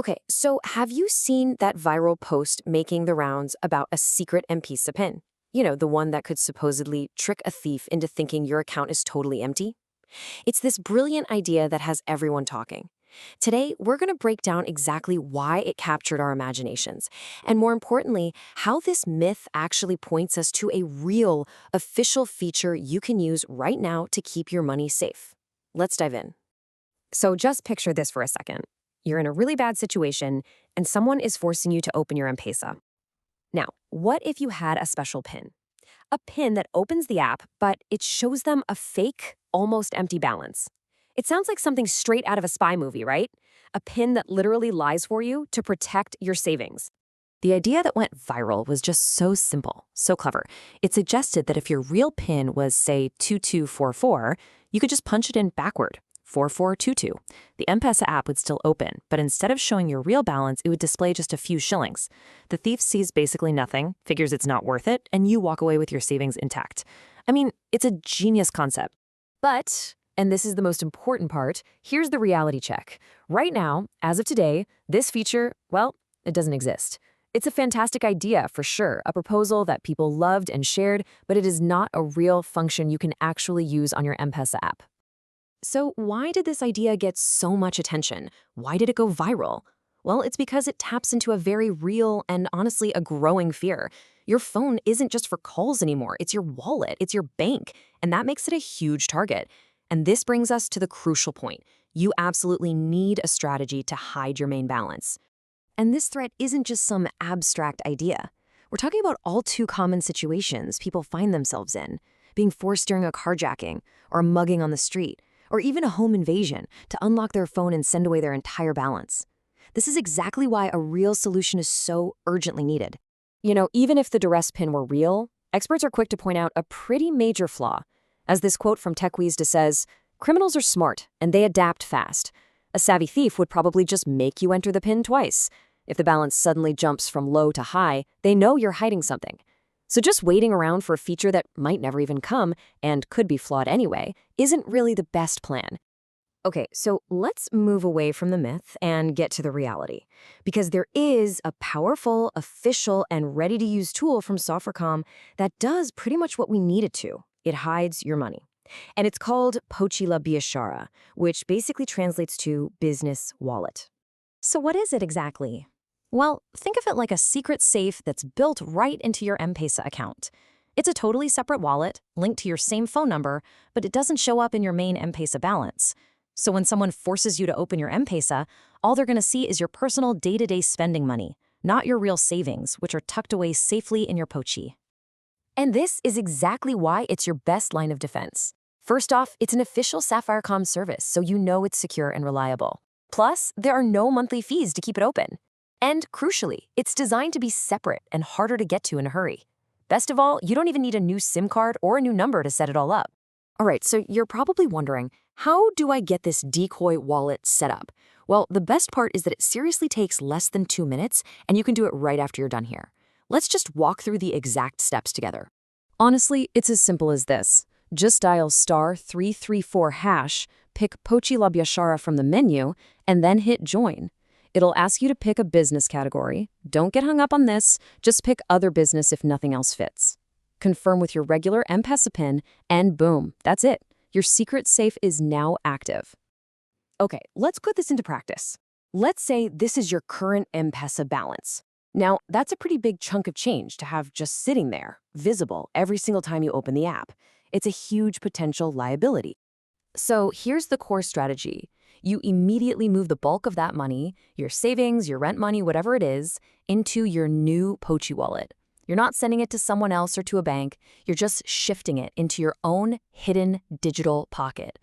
Okay, so have you seen that viral post making the rounds about a secret M-Pesa pin? You know, the one that could supposedly trick a thief into thinking your account is totally empty? It's this brilliant idea that has everyone talking. Today, we're going to break down exactly why it captured our imaginations, and more importantly, how this myth actually points us to a real, official feature you can use right now to keep your money safe. Let's dive in. So just picture this for a second. You're in a really bad situation, and someone is forcing you to open your M-Pesa. Now, what if you had a special PIN? A PIN that opens the app, but it shows them a fake, almost empty balance. It sounds like something straight out of a spy movie, right? A PIN that literally lies for you to protect your savings. The idea that went viral was just so simple, so clever. It suggested that if your real PIN was, say, 2244, you could just punch it in backward, 4422. The M-Pesa app would still open, but instead of showing your real balance, it would display just a few shillings. The thief sees basically nothing, figures it's not worth it, and you walk away with your savings intact. I mean, it's a genius concept. But, and this is the most important part, here's the reality check. Right now, as of today, this feature, well, it doesn't exist. It's a fantastic idea, for sure, a proposal that people loved and shared, but it is not a real function you can actually use on your M-Pesa app. So why did this idea get so much attention? Why did it go viral? Well, it's because it taps into a very real and honestly a growing fear. Your phone isn't just for calls anymore, it's your wallet, it's your bank, and that makes it a huge target. And this brings us to the crucial point. You absolutely need a strategy to hide your main balance. And this threat isn't just some abstract idea. We're talking about all too common situations people find themselves in, being forced during a carjacking or a mugging on the street, or even a home invasion to unlock their phone and send away their entire balance. This is exactly why a real solution is so urgently needed. You know, even if the duress pin were real, experts are quick to point out a pretty major flaw. As this quote from Thieves says, "Criminals are smart, and they adapt fast. A savvy thief would probably just make you enter the pin twice. If the balance suddenly jumps from low to high, they know you're hiding something. So just waiting around for a feature that might never even come, and could be flawed anyway, isn't really the best plan." Okay, so let's move away from the myth and get to the reality. Because there is a powerful, official, and ready-to-use tool from Safaricom that does pretty much what we need it to. It hides your money. And it's called Pochi La Biashara, which basically translates to business wallet. So what is it exactly? Well, think of it like a secret safe that's built right into your M-Pesa account. It's a totally separate wallet, linked to your same phone number, but it doesn't show up in your main M-Pesa balance. So when someone forces you to open your M-Pesa, all they're going to see is your personal day-to-day spending money, not your real savings, which are tucked away safely in your Pochi. And this is exactly why it's your best line of defense. First off, it's an official Safaricom service, so you know it's secure and reliable. Plus, there are no monthly fees to keep it open. And crucially, it's designed to be separate and harder to get to in a hurry. Best of all, you don't even need a new SIM card or a new number to set it all up. All right, so you're probably wondering, how do I get this Decoy wallet set up? Well, the best part is that it seriously takes less than 2 minutes, and you can do it right after you're done here. Let's just walk through the exact steps together. Honestly, it's as simple as this. Just dial *334#, pick Pochi La Biashara from the menu, and then hit join. It'll ask you to pick a business category. Don't get hung up on this. Just pick other business if nothing else fits. Confirm with your regular M-Pesa PIN, and boom, that's it. Your secret safe is now active. Okay, let's put this into practice. Let's say this is your current M-Pesa balance. Now, that's a pretty big chunk of change to have just sitting there, visible every single time you open the app. It's a huge potential liability. So here's the core strategy. You immediately move the bulk of that money, your savings, your rent money, whatever it is, into your new Pochi wallet. You're not sending it to someone else or to a bank. You're just shifting it into your own hidden digital pocket.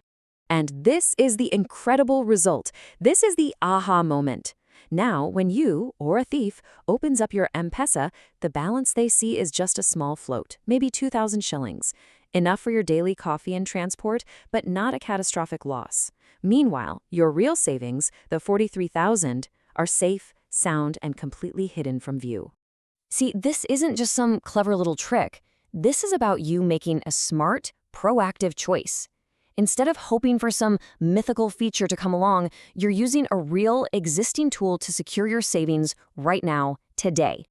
And this is the incredible result. This is the aha moment. Now, when you, or a thief, opens up your M-Pesa, the balance they see is just a small float, maybe 2,000 shillings. Enough for your daily coffee and transport, but not a catastrophic loss. Meanwhile, your real savings, the 43,000, are safe, sound, and completely hidden from view. See, this isn't just some clever little trick. This is about you making a smart, proactive choice. Instead of hoping for some mythical feature to come along, you're using a real, existing tool to secure your savings right now, today.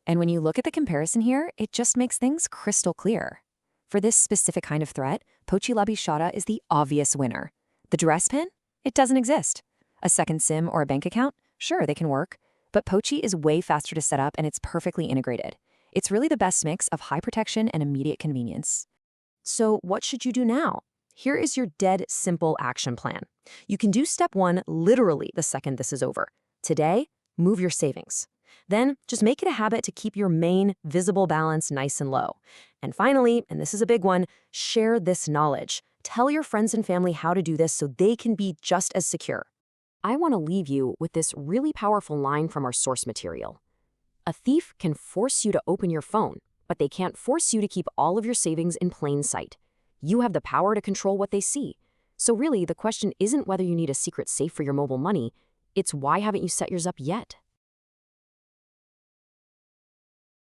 And when you look at the comparison here, it just makes things crystal clear. For this specific kind of threat, Pochi La Biashara is the obvious winner. The duress PIN? It doesn't exist. A second SIM or a bank account? Sure, they can work. But Pochi is way faster to set up and it's perfectly integrated. It's really the best mix of high protection and immediate convenience. So what should you do now? Here is your dead simple action plan. You can do step 1 literally the second this is over. Today, move your savings. Then just make it a habit to keep your main visible balance nice and low. And finally, and this is a big one, share this knowledge. Tell your friends and family how to do this so they can be just as secure. I want to leave you with this really powerful line from our source material. A thief can force you to open your phone, but they can't force you to keep all of your savings in plain sight. You have the power to control what they see. So really, the question isn't whether you need a secret safe for your mobile money, it's why haven't you set yours up yet?